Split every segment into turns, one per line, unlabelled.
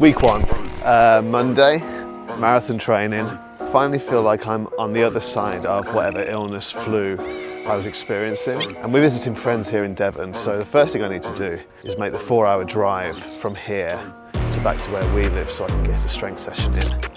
Week 1, Monday, marathon training. Finally feel like I'm on the other side of whatever illness, flu I was experiencing. And we're visiting friends here in Devon, so the first thing I need to do is make the 4-hour drive from here to back to where we live so I can get a strength session in.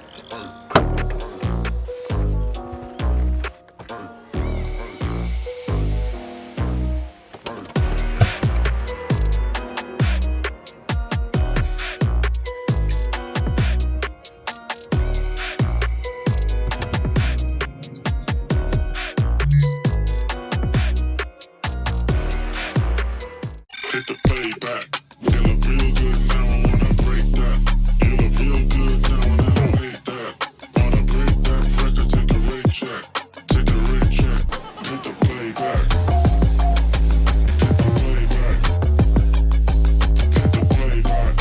Hit the playback. You look real good now, I wanna break that. You look real good now, and I don't hate that. Wanna break that record, take the rain check. Take the rain check. Hit the playback. Hit the playback. Hit the playback.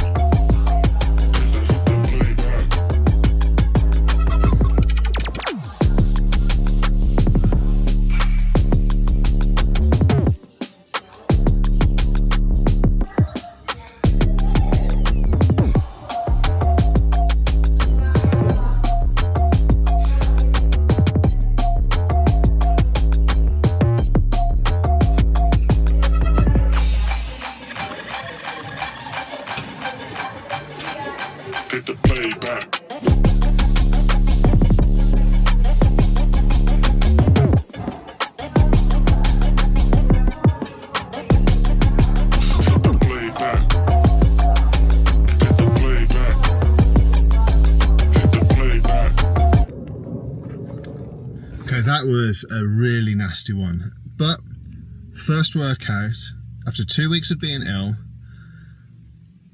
Hit the playback. Hit the playback. Hit the playback. Hit the playback. Hit the playback.
Okay, that was a really nasty one. But first workout, after 2 weeks of being ill,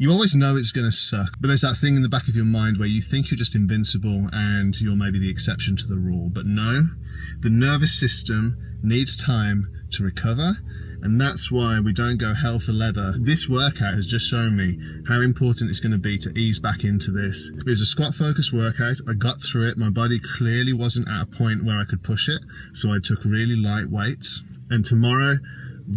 you always know it's going to suck, but there's that thing in the back of your mind where you think you're just invincible and you're maybe the exception to the rule. But no, the nervous system needs time to recover, and that's why we don't go hell for leather. This workout has just shown me how important it's going to be to ease back into this. It was a squat focused workout. I got through it. My body clearly wasn't at a point where I could push it, so I took really light weights. And tomorrow,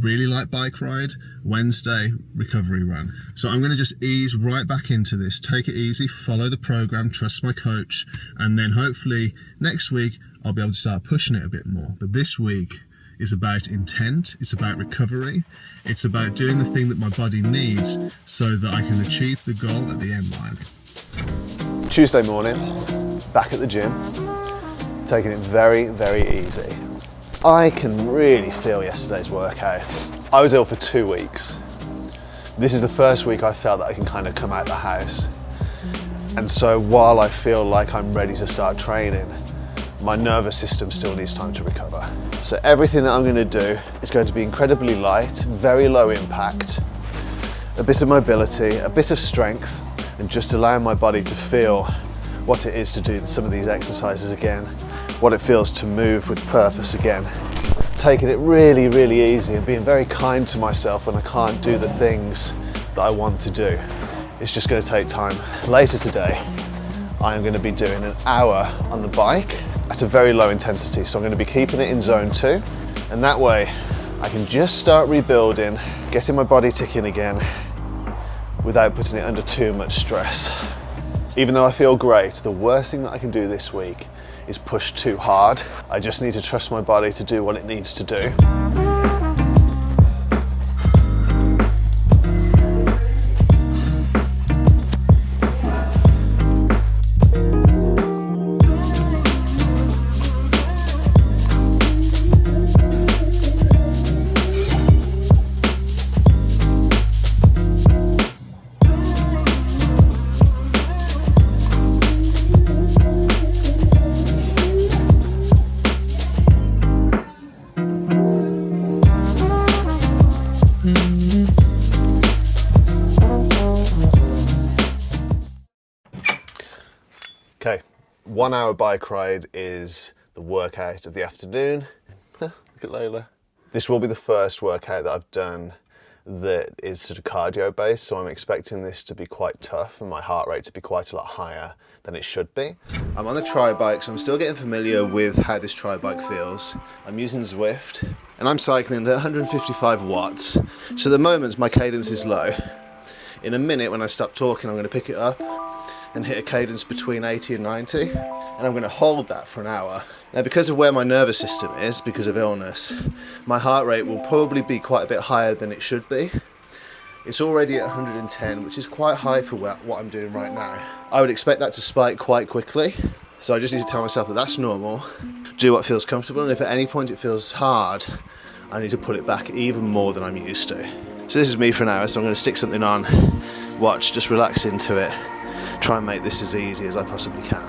really light bike ride. Wednesday, recovery run. So I'm going to just ease right back into this, take it easy, follow the program, trust my coach, and then hopefully next week I'll be able to start pushing it a bit more. But this week is about intent, it's about recovery, it's about doing the thing that my body needs so that I can achieve the goal at the end line.
Tuesday morning, back at the gym, taking it very, very easy. I can really feel yesterday's workout. I was ill for 2 weeks. This is the first week I felt that I can kind of come out the house. And so while I feel like I'm ready to start training, my nervous system still needs time to recover. So everything that I'm going to do is going to be incredibly light, very low impact, a bit of mobility, a bit of strength, and just allowing my body to feel what it is to do some of these exercises again, what it feels to move with purpose again. Taking it really, really easy and being very kind to myself when I can't do the things that I want to do. It's just going to take time. Later today, I am going to be doing an hour on the bike at a very low intensity. So I'm going to be keeping it in zone 2. And that way I can just start rebuilding, getting my body ticking again without putting it under too much stress. Even though I feel great, the worst thing that I can do this week is push too hard. I just need to trust my body to do what it needs to do. Okay, 1 hour bike ride is the workout of the afternoon. Look at Lola. This will be the first workout that I've done that is sort of cardio based, so I'm expecting this to be quite tough and my heart rate to be quite a lot higher than it should be. I'm on the tri bike, so I'm still getting familiar with how this tri bike feels. I'm using Zwift and I'm cycling at 155 watts. So at the moment my cadence is low. In a minute when I stop talking I'm going to pick it up and hit a cadence between 80 and 90, and I'm going to hold that for an hour. Now, because of where my nervous system is, because of illness, my heart rate will probably be quite a bit higher than it should be. It's already at 110, which is quite high for what I'm doing right now. I would expect that to spike quite quickly, so I just need to tell myself that that's normal, do what feels comfortable, and if at any point it feels hard, I need to pull it back even more than I'm used to. So this is me for an hour, so I'm going to stick something on, watch, just relax into it, try and make this as easy as I possibly can.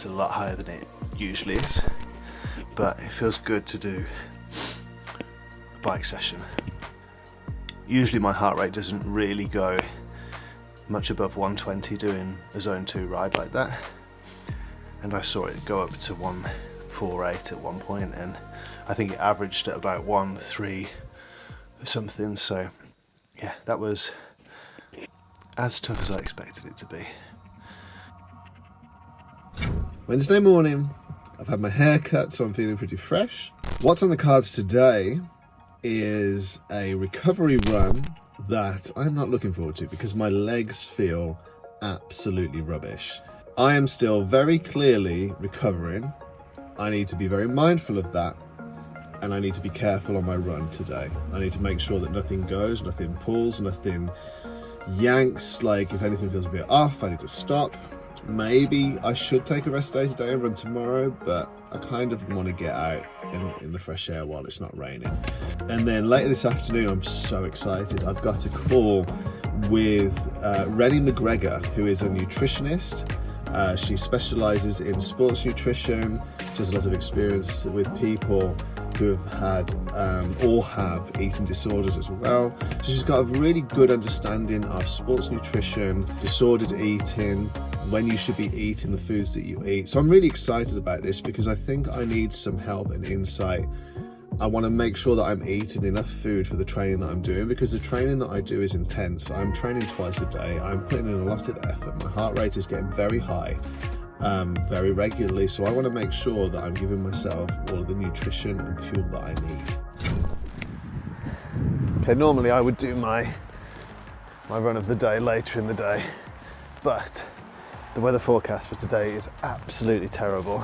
A lot higher than it usually is, but it feels good to do a bike session. Usually my heart rate doesn't really go much above 120 doing a zone 2 ride like that, and I saw it go up to 148 at one point, and I think it averaged at about 1.3 something, so yeah, that was as tough as I expected it to be. Wednesday morning, I've had my hair cut, so I'm feeling pretty fresh. What's on the cards today is a recovery run that I'm not looking forward to because my legs feel absolutely rubbish. I am still very clearly recovering. I need to be very mindful of that, and I need to be careful on my run today. I need to make sure that nothing goes, nothing pulls, nothing yanks. Like if anything feels a bit off, I need to stop. Maybe I should take a rest day today and run tomorrow, but I kind of want to get out in the fresh air while it's not raining. And then later this afternoon, I'm so excited. I've got a call with Renee McGregor, who is a nutritionist. She specialises in sports nutrition. She has a lot of experience with people who have had or have eating disorders as well. So she's got a really good understanding of sports nutrition, disordered eating, when you should be eating the foods that you eat. So I'm really excited about this because I think I need some help and insight. I want to make sure that I'm eating enough food for the training that I'm doing, because the training that I do is intense. I'm training twice a day. I'm putting in a lot of effort. My heart rate is getting very high, very regularly. So I want to make sure that I'm giving myself all of the nutrition and fuel that I need. Okay, normally I would do my run of the day later in the day, but the weather forecast for today is absolutely terrible,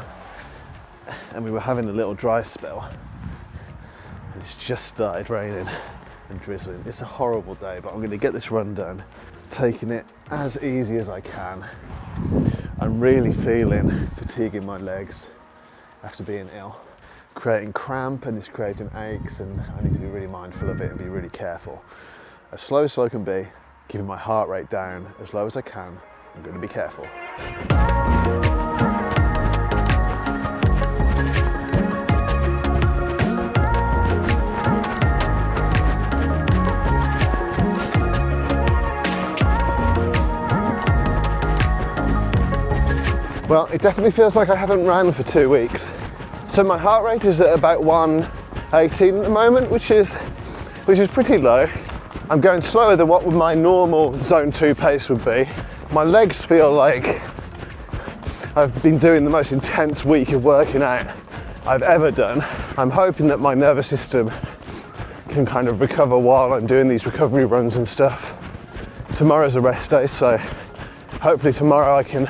and we were having a little dry spell. It's just started raining and drizzling. It's a horrible day, but I'm going to get this run done, taking it as easy as I can. I'm really feeling fatigue in my legs after being ill, creating cramp, and it's creating aches, and I need to be really mindful of it and be really careful. As slow as I can be, keeping my heart rate down as low as I can. I'm going to be careful. Well, it definitely feels like I haven't ran for 2 weeks. So my heart rate is at about 118 at the moment, which is pretty low. I'm going slower than what my normal zone 2 pace would be. My legs feel like I've been doing the most intense week of working out I've ever done. I'm hoping that my nervous system can kind of recover while I'm doing these recovery runs and stuff. Tomorrow's a rest day, so hopefully tomorrow I can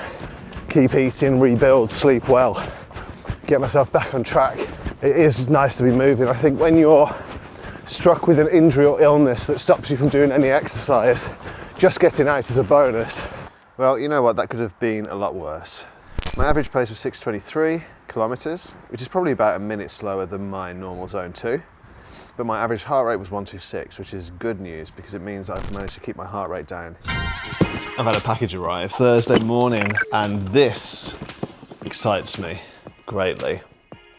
keep eating, rebuild, sleep well, get myself back on track. It is nice to be moving. I think when you're struck with an injury or illness that stops you from doing any exercise, just getting out is a bonus. Well, you know what, that could have been a lot worse. My average pace was 6:23 kilometers, which is probably about a minute slower than my normal zone 2. But my average heart rate was 126, which is good news because it means I've managed to keep my heart rate down. I've had a package arrive Thursday morning, and this excites me greatly.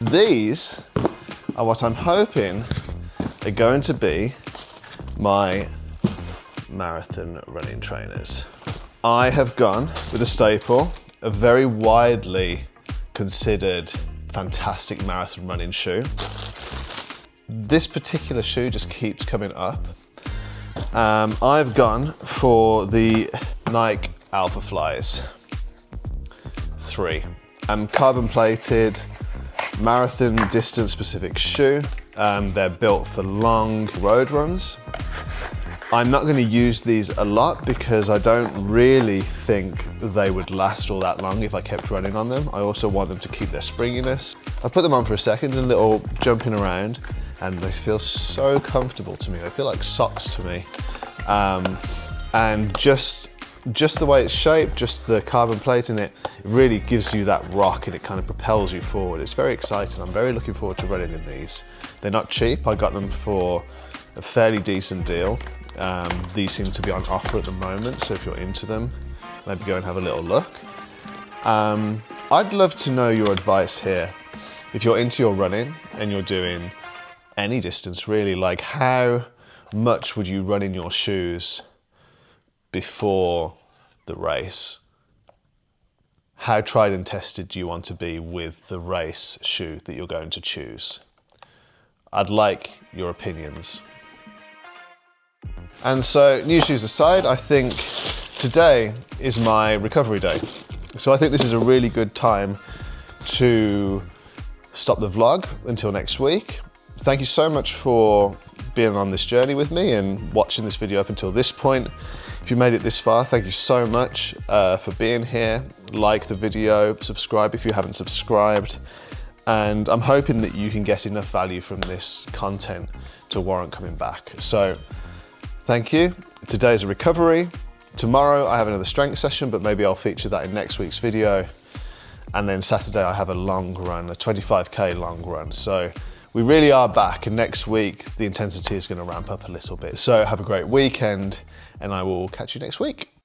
These are what I'm hoping are going to be my marathon running trainers. I have gone with a staple, a very widely considered fantastic marathon running shoe. This particular shoe just keeps coming up. I've gone for the Nike Alphaflys 3. Carbon plated, marathon distance specific shoe. They're built for long road runs. I'm not going to use these a lot because I don't really think they would last all that long if I kept running on them. I also want them to keep their springiness. I put them on for a second and a little jumping around, and they feel so comfortable to me. They feel like socks to me. And just the way it's shaped, just the carbon plate in it, it really gives you that rock and it kind of propels you forward. It's very exciting. I'm very looking forward to running in these. They're not cheap. I got them for a fairly decent deal. These seem to be on offer at the moment, so if you're into them, maybe go and have a little look. I'd love to know your advice here. If you're into your running and you're doing any distance really, like how much would you run in your shoes before the race? How tried and tested do you want to be with the race shoe that you're going to choose? I'd like your opinions. And so, new shoes aside, I think today is my recovery day. So I think this is a really good time to stop the vlog until next week. Thank you so much for being on this journey with me and watching this video up until this point. If you made it this far, thank you so much for being here. Like the video, subscribe if you haven't subscribed. And I'm hoping that you can get enough value from this content to warrant coming back. So thank you. Today's a recovery. Tomorrow I have another strength session, but maybe I'll feature that in next week's video. And then Saturday I have a long run, a 25K long run. So we really are back, and next week the intensity is going to ramp up a little bit. So have a great weekend, and I will catch you next week.